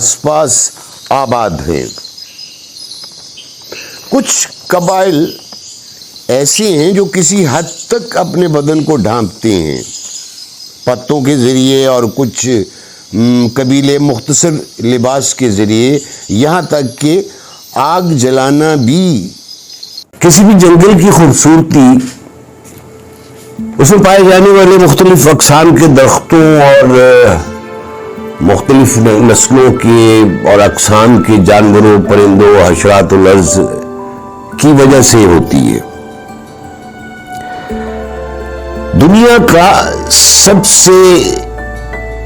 آس پاس آباد ہیں۔ کچھ قبائل ایسے ہیں جو کسی حد تک اپنے بدن کو ڈھانپتے ہیں پتوں کے ذریعے، اور کچھ قبیلے مختصر لباس کے ذریعے، یہاں تک کہ آگ جلانا بھی۔ کسی بھی جنگل کی خوبصورتی اس میں پائے جانے والے مختلف اقسام کے درختوں اور مختلف نسلوں کے اور اقسام کے جانوروں، پرندوں، حشرات الارض کی وجہ سے ہوتی ہے۔ دنیا کا سب سے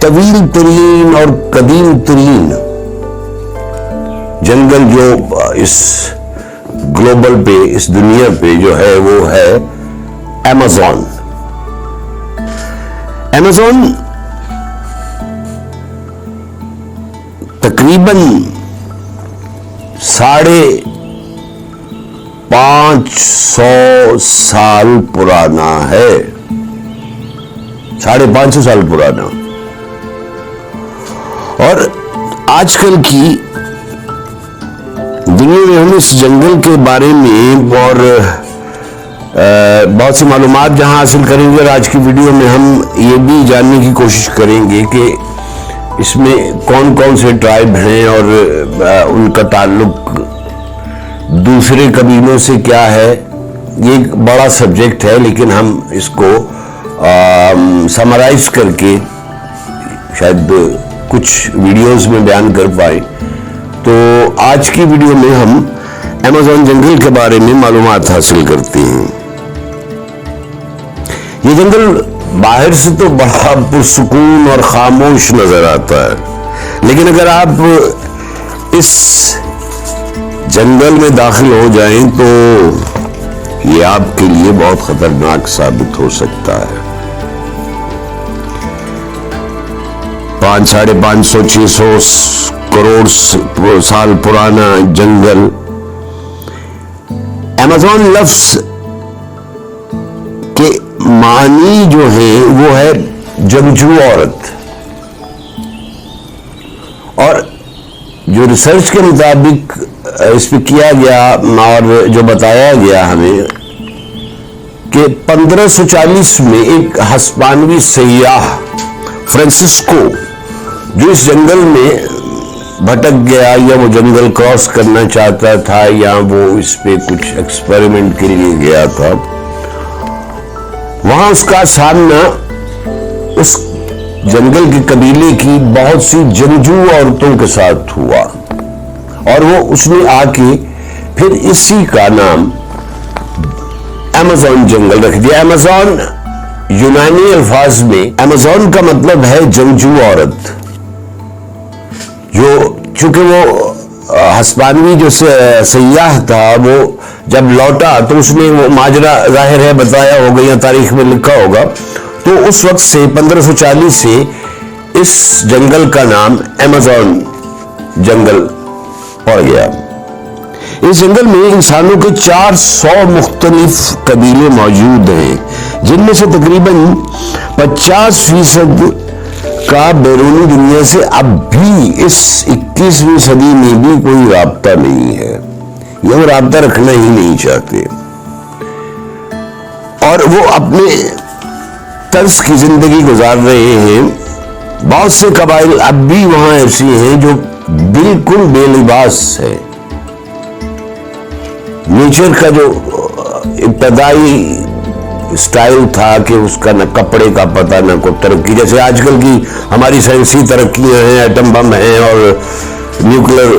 طویل ترین اور قدیم ترین جنگل جو اس گلوبل پہ، اس دنیا پہ جو ہے، وہ ہے ایمیزون۔ ایمیزون تقریباً 550 سال پرانا ہے، 550 سال پرانا۔ اور آج کل کی دنیا میں ہم اس جنگل کے بارے میں اور بہت سی معلومات جہاں حاصل کریں گے، اور آج کی ویڈیو میں ہم یہ بھی جاننے کی کوشش کریں گے کہ اس میں کون کون سے ٹرائب ہیں اور ان کا تعلق دوسرے قبیلوں سے کیا ہے۔ یہ ایک بڑا سبجیکٹ ہے، لیکن ہم اس کو سمرائز کر کے شاید کچھ ویڈیوز میں بیان کر پائیں۔ تو آج کی ویڈیو میں ہم ایمیزون جنگل کے بارے میں معلومات حاصل کرتے ہیں۔ یہ جنگل باہر سے تو بڑا پرسکون اور خاموش نظر آتا ہے، لیکن اگر آپ اس جنگل میں داخل ہو جائیں تو یہ آپ کے لیے بہت خطرناک ثابت ہو سکتا ہے۔ 550 600 کروڑ سال پرانا جنگل۔ ایمیزون لفظ کے معنی جو ہے وہ ہے جنگجو عورت، اور جو ریسرچ کے مطابق اس پہ کیا گیا اور جو بتایا گیا ہمیں کہ 1540 میں ایک ہسپانوی سیاح فرانسسکو جو اس جنگل میں بھٹک گیا، یا وہ جنگل کراس کرنا چاہتا تھا، یا وہ اس پہ کچھ ایکسپیریمنٹ کے لیے گیا تھا، وہاں اس کا سامنا اس جنگل کے قبیلے کی بہت سی جنگجو عورتوں کے ساتھ ہوا، اور وہ اس نے آ کے پھر اسی کا نام ایمیزون جنگل رکھ دیا۔ ایمیزون یونانی الفاظ میں ایمیزون کا مطلب ہے جنگجو عورت، جو چونکہ وہ ہسپانوی جو سیاح تھا، وہ جب لوٹا تو اس نے وہ ماجرا ظاہر ہے بتایا ہوگا یا تاریخ میں لکھا ہوگا، تو اس وقت سے 1540 سے اس جنگل کا نام ایمیزون جنگل پڑ گیا۔ اس جنگل میں انسانوں کے 400 مختلف قبیلے موجود ہیں، جن میں سے تقریباً 50% کا بیرونی دنیا سے اب بھی اس 21ویں صدی میں بھی کوئی رابطہ نہیں ہے، یا وہ رابطہ رکھنا ہی نہیں چاہتے، اور وہ اپنے طرز کی زندگی گزار رہے ہیں۔ بہت سے قبائل اب بھی وہاں ایسی ہیں جو بالکل بے لباس ہے۔ نیچر کا جو ابتدائی سٹائل تھا کہ اس کا نہ کپڑے کا پتہ نہ کوئی ترقی، جیسے آج کل کی ہماری سائنسی ترقیاں ہیں، ایٹم بم ہیں اور نیوکلر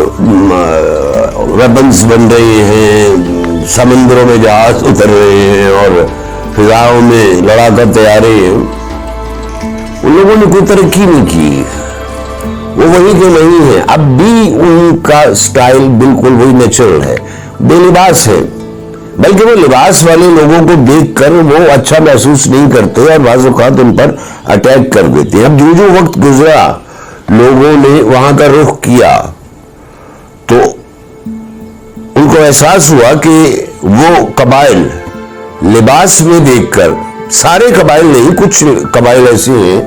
ویپنز بن رہے ہیں، سمندروں میں جہاز اتر رہے ہیں اور فضاؤں میں لڑاکا طیارے ہیں، ان لوگوں نے کوئی ترقی نہیں کی، وہ وہی کے نہیں ہیں۔ اب بھی ان کا سٹائل بالکل وہی نیچرل ہے، بے لباس ہے، بلکہ وہ لباس والے لوگوں کو دیکھ کر وہ اچھا محسوس نہیں کرتے اور بعض اوقات ان پر اٹیک کر دیتے ہیں۔ اب جو جو وقت گزرا، لوگوں نے وہاں کا رخ کیا، تو ان کو احساس ہوا کہ وہ قبائل لباس میں دیکھ کر، سارے قبائل نہیں، کچھ قبائل ایسے ہیں،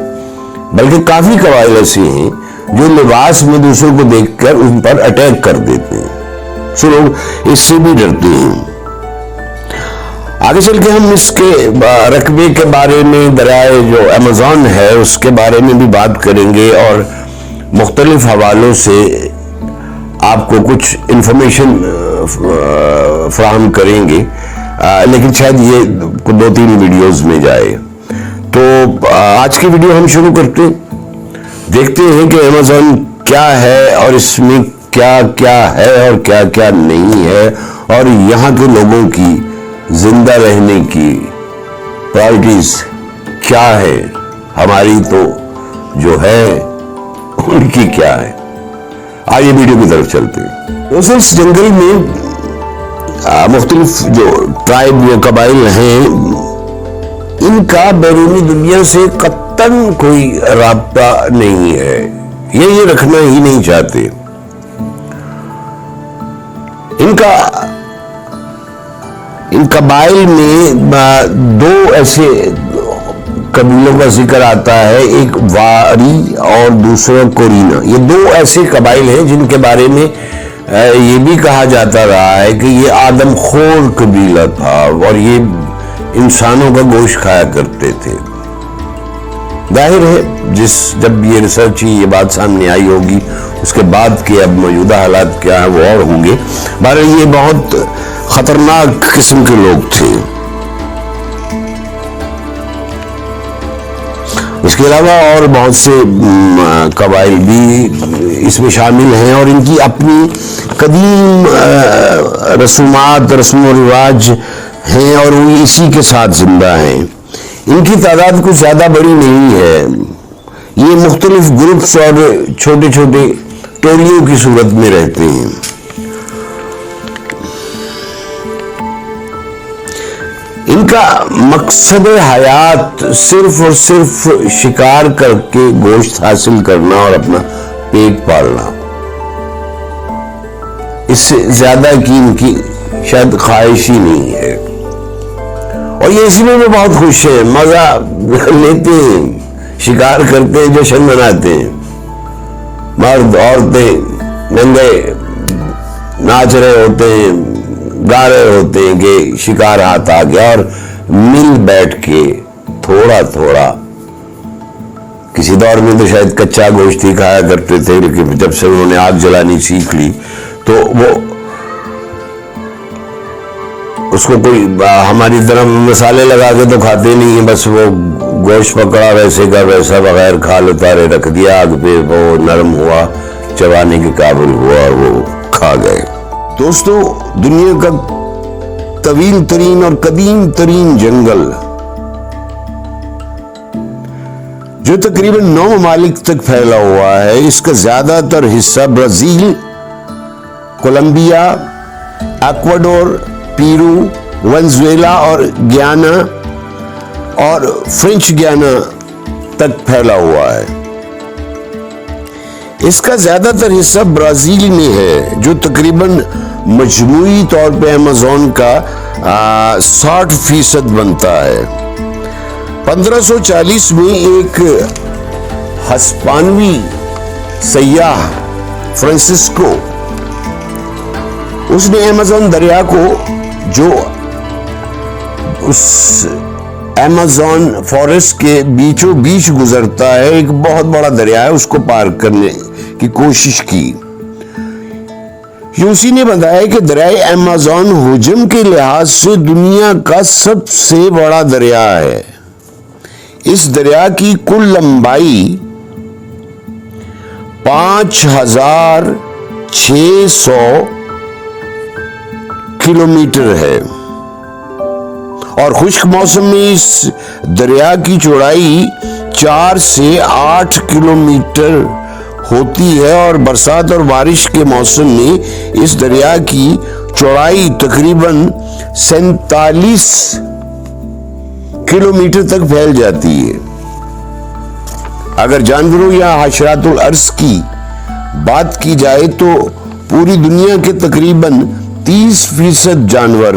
بلکہ کافی قبائل ایسے ہیں جو لباس میں دوسروں کو دیکھ کر ان پر اٹیک کر دیتے ہیں، سو لوگ اس سے بھی ڈرتے ہیں۔ آگے چل کے ہم اس کے رقبے کے بارے میں، دریائے جو ایمیزون ہے اس کے بارے میں بھی بات کریں گے، اور مختلف حوالوں سے آپ کو کچھ انفارمیشن فراہم کریں گے، لیکن شاید یہ 2-3 ویڈیوز میں جائے۔ تو آج کی ویڈیو ہم شروع کرتے ہیں، دیکھتے ہیں کہ ایمیزون کیا ہے اور اس میں کیا کیا ہے اور کیا کیا نہیں ہے، اور یہاں کے لوگوں کی زندہ رہنے کی پرائرٹیز کیا ہے، ہماری تو جو ہے ان کی کیا ہے۔ آئیے ویڈیو کی طرف چلتے ہیں۔ دوستوں، اس جنگل میں مختلف جو ٹرائب یا قبائل ہیں، ان کا بیرونی دنیا سے قطعاً کوئی رابطہ نہیں ہے، یہ رکھنا ہی نہیں چاہتے۔ ان قبائل میں 2 ایسے قبیلوں کا ذکر آتا ہے، ایک واری اور دوسرا کورینا۔ یہ 2 ایسے قبائل ہیں جن کے بارے میں یہ بھی کہا جاتا رہا ہے کہ یہ آدم خور قبیلہ تھا اور یہ انسانوں کا گوشت کھایا کرتے تھے۔ ظاہر ہے جب یہ ریسرچ یہ بات سامنے آئی ہوگی، اس کے بعد کے اب موجودہ حالات کیا ہیں وہ اور ہوں گے۔ بہرحال یہ بہت خطرناک قسم کے لوگ تھے۔ اس کے علاوہ اور بہت سے قبائل بھی اس میں شامل ہیں، اور ان کی اپنی قدیم رسومات، رسم و رواج ہیں، اور وہ اسی کے ساتھ زندہ ہیں۔ ان کی تعداد کچھ زیادہ بڑی نہیں ہے، یہ مختلف گروپس اور چھوٹے چھوٹے ٹولیوں کی صورت میں رہتے ہیں۔ ان کا مقصد حیات صرف اور صرف شکار کر کے گوشت حاصل کرنا اور اپنا پیٹ پالنا، اس سے زیادہ کی ان کی شاید خواہش ہی نہیں ہے، اور یہ اسی میں بہت خوش ہیں، مزہ لیتے ہیں، شکار کرتے ہیں، جشن مناتے ہیں، مرد عورتیں ننگے ناچ رہے ہوتے ہیں، گا رہے ہوتے ہیں کہ شکار ہاتھ آ گیا، اور مل بیٹھ کے تھوڑا تھوڑا، کسی دور میں تو شاید کچا گوشت ہی کھایا کرتے تھے، لیکن جب سے انہوں نے آگ جلانی سیکھ لی تو وہ اس کو کوئی ہماری طرح مسالے لگا کے تو کھاتے نہیں ہیں، بس وہ گوشت پکڑا ویسے کا ویسا بغیر کھال اتارے رکھ دیا آگ پہ، وہ نرم ہوا، چبانے کے قابل ہوا اور وہ کھا گئے۔ دوستو، دنیا کا طویل ترین اور قدیم ترین جنگل جو تقریباً 9 ممالک تک پھیلا ہوا ہے، اس کا زیادہ تر حصہ برازیل، کولمبیا، ایکواڈور، پیرو، وینزویلا اور گیانا اور فرینچ گیانا تک پھیلا ہوا ہے۔ اس کا زیادہ تر حصہ برازیل میں ہے، جو تقریباً مجموعی طور پہ ایمیزون کا 60% بنتا ہے۔ 1540 میں ایک ہسپانوی سیاح فرانسسکو، اس نے ایمیزون دریا کو، جو اس ایمیزون فارسٹ کے بیچوں بیچ گزرتا ہے، ایک بہت بڑا دریا ہے، اس کو پار کرنے کی کوشش کی۔ یوسی نے بتایا کہ دریائے ایمیزون حجم کے لحاظ سے دنیا کا سب سے بڑا دریا ہے۔ اس دریا کی کل لمبائی 5600 کلومیٹر ہے، اور خشک موسم میں اس دریا کی چوڑائی 4 سے 8 کلومیٹر ہوتی ہے، اور برسات اور بارش کے موسم میں اس دریا کی چوڑائی تقریباً 47 کلومیٹر تک پھیل جاتی ہے۔ اگر جانوروں یا حشرات الارض کی بات کی جائے تو پوری دنیا کے تقریباً 30% جانور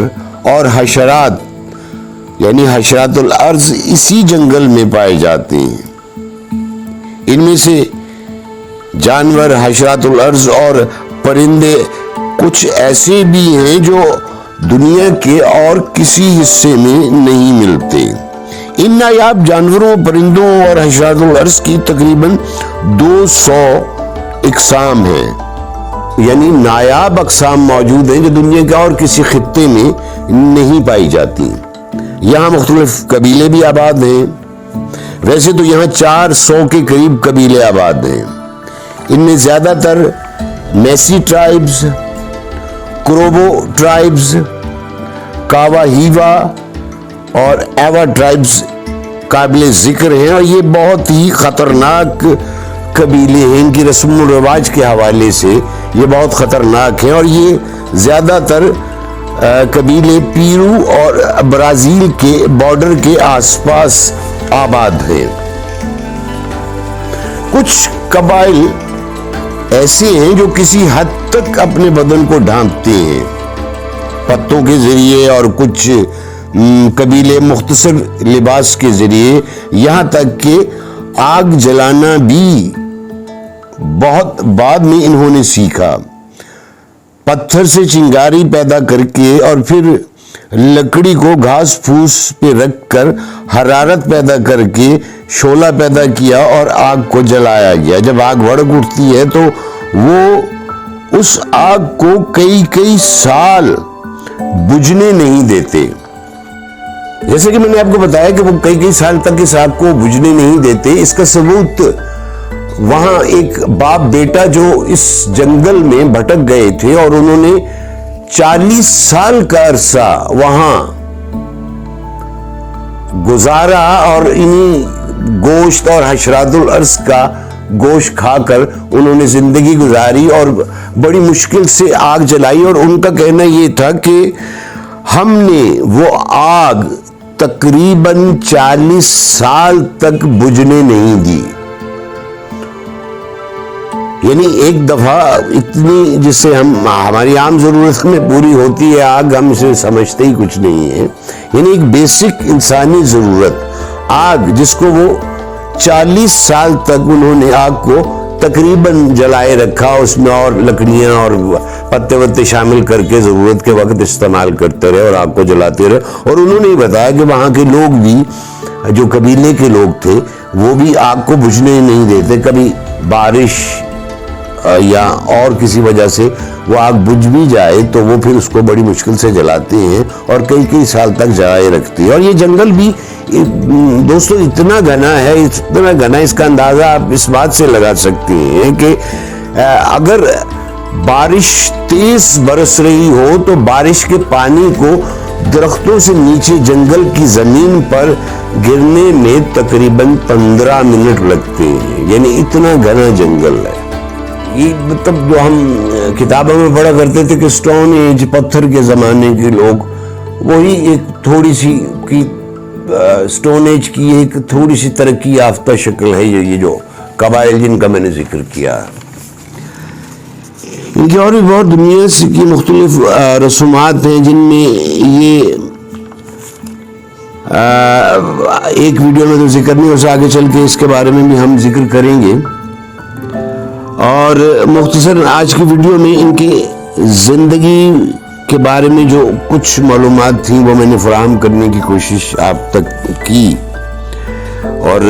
اور حشرات یعنی حشرات الارض اسی جنگل میں پائے جاتے ہیں۔ ان میں سے جانور، حشرات الارض اور پرندے کچھ ایسے بھی ہیں جو دنیا کے اور کسی حصے میں نہیں ملتے۔ ان نایاب جانوروں، پرندوں اور حشرات الارض کی تقریباً 200 اقسام ہیں، یعنی نایاب اقسام موجود ہیں جو دنیا کے اور کسی خطے میں نہیں پائی جاتی۔ یہاں مختلف قبیلے بھی آباد ہیں۔ ویسے تو یہاں 400 کے قریب قبیلے آباد ہیں۔ ان میں زیادہ تر میسی ٹرائبز، کروبو ٹرائبز، کاوا ہیوا اور ایوا ٹرائبز قابل ذکر ہیں، اور یہ بہت ہی خطرناک قبیلے ہیں۔ ان کی رسم و رواج کے حوالے سے یہ بہت خطرناک ہیں، اور یہ زیادہ تر قبیلے پیرو اور برازیل کے بارڈر کے آس پاس آباد ہیں۔ کچھ قبائل ایسے ہیں جو کسی حد تک اپنے بدن کو ڈھانپتے ہیں پتوں کے ذریعے، اور کچھ قبیلے مختصر لباس کے ذریعے، یہاں تک کہ آگ جلانا بھی بہت بعد میں انہوں نے سیکھا۔ پتھر سے چنگاری پیدا کر کے اور پھر لکڑی کو گھاس پھوس پہ رکھ کر حرارت پیدا کر کے شعلہ پیدا کیا اور آگ کو جلایا گیا۔ جب آگ بھڑک اٹھتی ہے تو وہ اس آگ کو کئی سال بجھنے نہیں دیتے۔ جیسے کہ میں نے آپ کو بتایا کہ وہ کئی سال تک اس آگ کو بجھنے نہیں دیتے۔ اس کا ثبوت وہاں ایک باپ بیٹا جو اس جنگل میں بھٹک گئے تھے اور انہوں نے 40 سال کا عرصہ وہاں گزارا، اور انہی گوشت اور حشرات الارض کا گوشت کھا کر انہوں نے زندگی گزاری اور بڑی مشکل سے آگ جلائی۔ اور ان کا کہنا یہ تھا کہ ہم نے وہ آگ تقریباً 40 سال تک بجھنے نہیں دی۔ یعنی ایک دفعہ اتنی جس سے ہماری عام ضرورت میں پوری ہوتی ہے آگ، ہم اسے سمجھتے ہی کچھ نہیں ہے۔ یعنی ایک بیسک انسانی ضرورت آگ، جس کو وہ 40 سال تک انہوں نے آگ کو تقریباً جلائے رکھا، اس میں اور لکڑیاں اور پتے وتے شامل کر کے ضرورت کے وقت استعمال کرتے رہے اور آگ کو جلاتے رہے۔ اور انہوں نے بتایا کہ وہاں کے لوگ بھی، جو قبیلے کے لوگ تھے، وہ بھی آگ کو بجھنے نہیں دیتے۔ کبھی بارش یا اور کسی وجہ سے وہ آگ بجھ بھی جائے تو وہ پھر اس کو بڑی مشکل سے جلاتے ہیں اور کئی سال تک جلائے رکھتے ہیں۔ اور یہ جنگل بھی دوستو اتنا گھنا ہے، اتنا گھنا، اس کا اندازہ آپ اس بات سے لگا سکتے ہیں کہ اگر بارش تیز برس رہی ہو تو بارش کے پانی کو درختوں سے نیچے جنگل کی زمین پر گرنے میں تقریباً 15 منٹ لگتے ہیں۔ یعنی اتنا گھنا جنگل ہے۔ یہ مطلب جو ہم کتابوں میں پڑھا کرتے تھے کہ سٹون ایج، پتھر کے زمانے کے لوگ، وہی ایک تھوڑی سی کی سٹون ایج کی ایک تھوڑی سی ترقی یافتہ شکل ہے یہ جو قبائل جن کا میں نے ذکر کیا۔ ان کی اور بھی بہت دنیا کی مختلف رسومات ہیں جن میں یہ ایک ویڈیو میں تو ذکر نہیں ہو سکتا، آگے چل کے اس کے بارے میں بھی ہم ذکر کریں گے۔ اور مختصر آج کی ویڈیو میں ان کی زندگی کے بارے میں جو کچھ معلومات تھیں وہ میں نے فراہم کرنے کی کوشش آپ تک کی۔ اور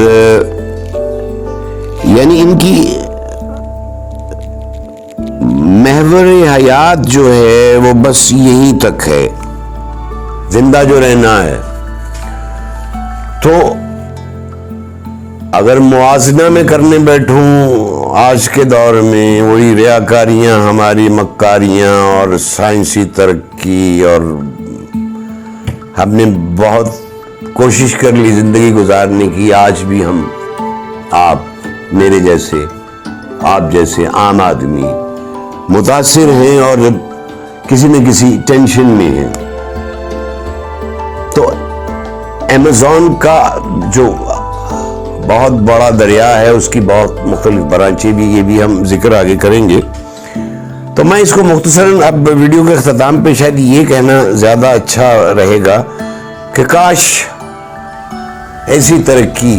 یعنی ان کی محور حیات جو ہے وہ بس یہی تک ہے، زندہ جو رہنا ہے۔ تو اگر موازنہ میں کرنے بیٹھوں آج کے دور میں، وہی ریاکاریاں، ہماری مکاریاں اور سائنسی ترقی، اور ہم نے بہت کوشش کر لی زندگی گزارنے کی، آج بھی ہم، آپ میرے جیسے، آپ جیسے عام آدمی متاثر ہیں اور کسی نہ کسی ٹینشن میں ہیں۔ تو ایمیزون کا جو بہت بڑا دریا ہے، اس کی بہت مختلف برانچیں بھی، یہ بھی ہم ذکر آگے کریں گے۔ تو میں اس کو مختصراً اب ویڈیو کے اختتام پہ شاید یہ کہنا زیادہ اچھا رہے گا کہ کاش ایسی ترقی